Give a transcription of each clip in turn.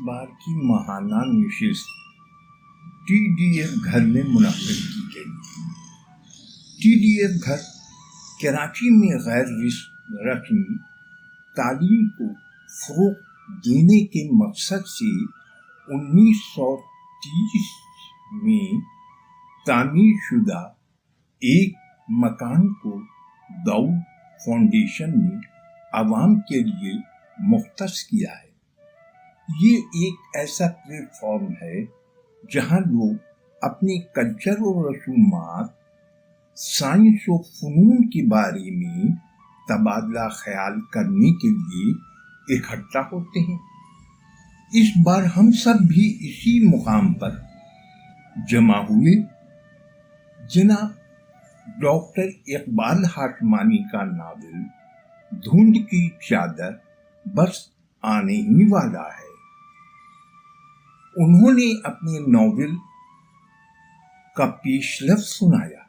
बार की महाना नशिस्त TDS घर में मुनक़िद की गई। TDS घर कराची में गैर रस्मी तालीम को फ़रोग़ देने के मकसद से 1930 में तामीर शुदा एक मकान को दाऊद फाउंडेशन ने आवाम के लिए मुख्तस किया है। ये एक ऐसा प्लेटफॉर्म है जहां लोग अपने कल्चर और रसूमात, साइंस और फ़नून के बारे में तबादला ख्याल करने के लिए इकट्ठा होते हैं। इस बार हम सब भी इसी मुकाम पर जमा हुए। जनाब डॉक्टर इकबाल हाशमानी का नावल धुंध की चादर बस आने ही वाला है। उन्होंने अपने नॉवेल का पेशलफ्ज़ सुनाया।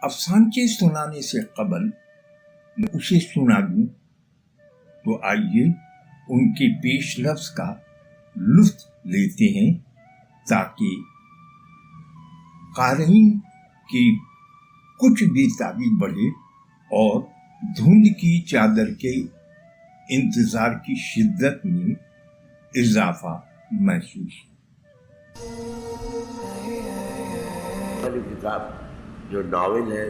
अफसानचे सुनाने से कबल मैं उसे सुना दूं, तो आइए उनके पेशलफ्ज़ का लुत्फ़ लेते हैं ताकि क़ारीन की कुछ बेताबी बढ़े और धुंध की चादर के इंतज़ार की शिद्दत में इजाफा महसूस। वाली किताब जो नावल है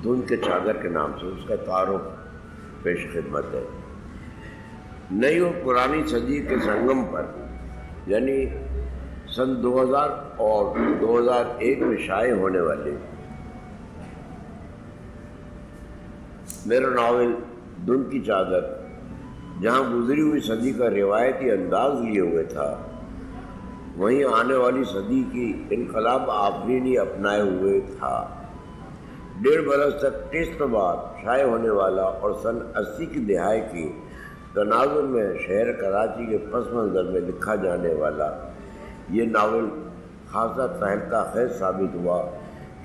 धुंध के चादर के नाम से, उसका तारुफ पेश खिदमत है। नई और पुरानी सदी के संगम पर यानी सन 2000 और 2001 में शाये होने वाले मेरा नावल धुंध की चादर, जहाँ गुजरी हुई सदी का रिवायती अंदाज लिए हुए था, वहीं आने वाली सदी की इनकलाब आफरीनी अपनाए हुए था। 1.5 बरस तक टेस्ट बाद शाये होने वाला और सन 80 की दहाई की तनाजुर में शहर कराची के पस मंज़र में लिखा जाने वाला ये नावल खासा तहलका खेज साबित हुआ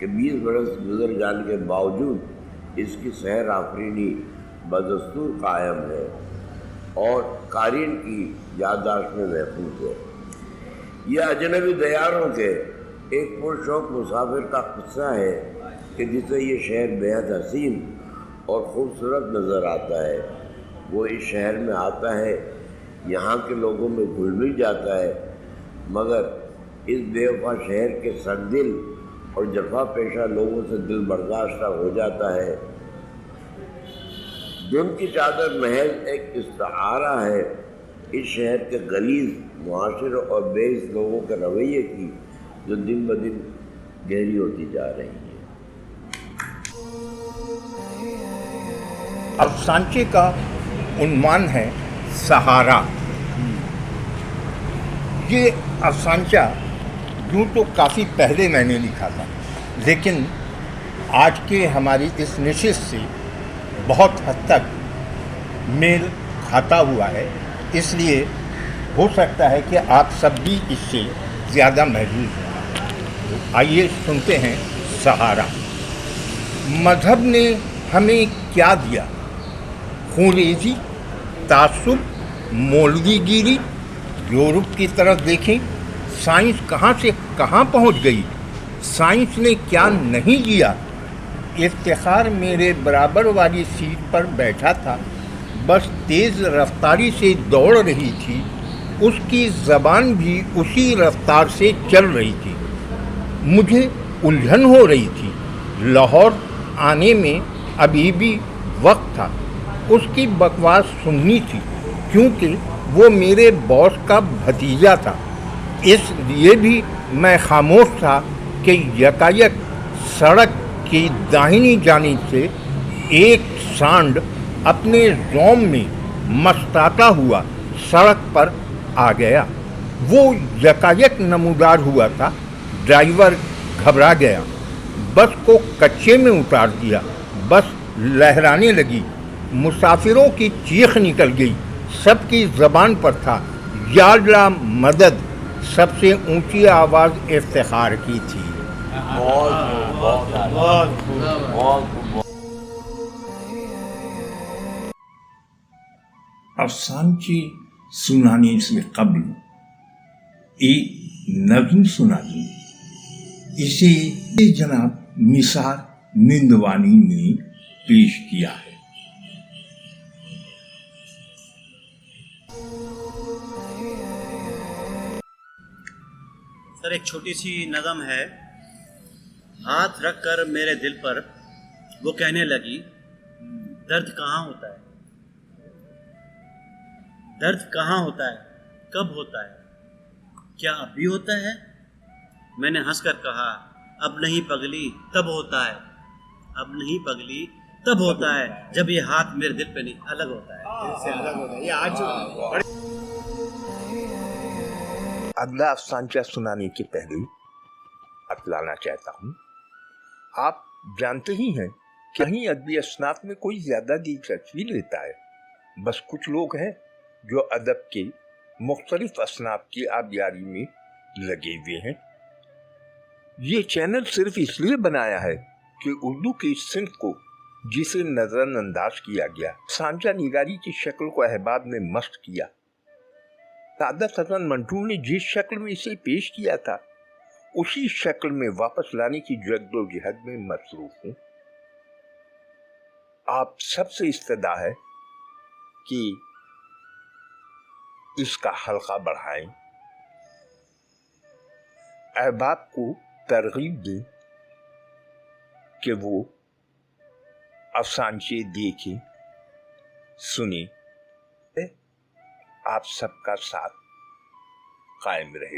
कि 20 बरस गुजर जाने के बावजूद इसकी सहर आफरीनी बदस्तूर कायम है और क़ारीन की याददाश्त में महफूज है। यह अजनबी दयारों के एक पुरशौक मुसाफिर का किस्सा है कि जिसे ये शहर बेहद हसीन और ख़ूबसूरत नज़र आता है। वो इस शहर में आता है, यहाँ के लोगों में घुल मिल जाता है, मगर इस बेवफा शहर के सरदिल और जफा पेशा लोगों से दिल बर्दाश्त हो जाता है। धुंध की चादर महज एक इस्तारा है इस शहर के गलीज़ मुआशरे और बेइज्जत लोगों के रवैये की, जो दिन ब दिन गहरी होती जा रही है। अफसानचे का उन्वान है सहारा। ये अफसानचा यूँ तो काफ़ी पहले मैंने लिखा था, लेकिन आज के हमारी इस नशिस्त से बहुत हद तक मेल खाता हुआ है, इसलिए हो सकता है कि आप सब भी इससे ज़्यादा महजूज हैं। आइए सुनते हैं सहारा। मज़हब ने हमें क्या दिया? खूंरेज़ी, तासुब, मौलवीगिरी। यूरोप की तरफ देखें, साइंस कहाँ से कहाँ पहुँच गई। साइंस ने क्या नहीं दिया। इफ्तिखार मेरे बराबर वाली सीट पर बैठा था, बस तेज़ रफ्तारी से दौड़ रही थी, उसकी ज़बान भी उसी रफ्तार से चल रही थी। मुझे उलझन हो रही थी। लाहौर आने में अभी भी वक्त था। उसकी बकवास सुननी थी, क्योंकि वो मेरे बॉस का भतीजा था। इसलिए भी मैं खामोश था कि यकायक सड़क की दाहिनी जानिब से एक सांड अपने ज़ौम में मस्ताता हुआ सड़क पर आ गया। वो यकायक नमूदार हुआ था। ड्राइवर घबरा गया, बस को कच्चे में उतार दिया। बस लहराने लगी। मुसाफिरों की चीख निकल गई। सबकी ज़बान पर था या अल्लाह मदद। सबसे ऊंची आवाज़ इफ्तिखार की थी। अफसानचे सुनाने से कबल एक नज़्म सुना दूं। इसे जनाब निसार निंदवानी ने पेश किया है। सर, एक छोटी सी नज़म है। हाथ रख कर मेरे दिल पर वो कहने लगी, दर्द कहाँ होता है, दर्द कहाँ होता है, कब होता है, क्या अब भी होता है। मैंने हंसकर कहा, अब नहीं पगली तब होता है, अब नहीं पगली तब होता है जब ये हाथ मेरे दिल पे नहीं अलग होता है, दिल से अलग होता है। ये आज अगला अफसानचा सुनाने के पहले बतलाना चाहता हूँ, आप जानते ही हैं कि कहीं अदबी असनाफ में कोई ज्यादा दिलचस्पी लेता है। बस कुछ लोग हैं जो अदब के मुख्तलिफ असनाफ की आबियारी में लगे हुए हैं। ये चैनल सिर्फ इसलिए बनाया है कि उर्दू की इस सिंफ को जिसे नजरअंदाज किया गया, सांचा निगारी की शक्ल को अहबाब में मस्त किया। सादत हसन मंटूर ने जिस शक्ल में इसे पेश किया था, उसी शक्ल में वापस लाने की जद्दोजहद में मसरूफ हूं। आप सबसे इस्तदा है कि इसका हल्का बढ़ाएं, अहबाब को तरगीब दें कि वो अफसानचे देखें, सुने। आप सबका साथ कायम रहे।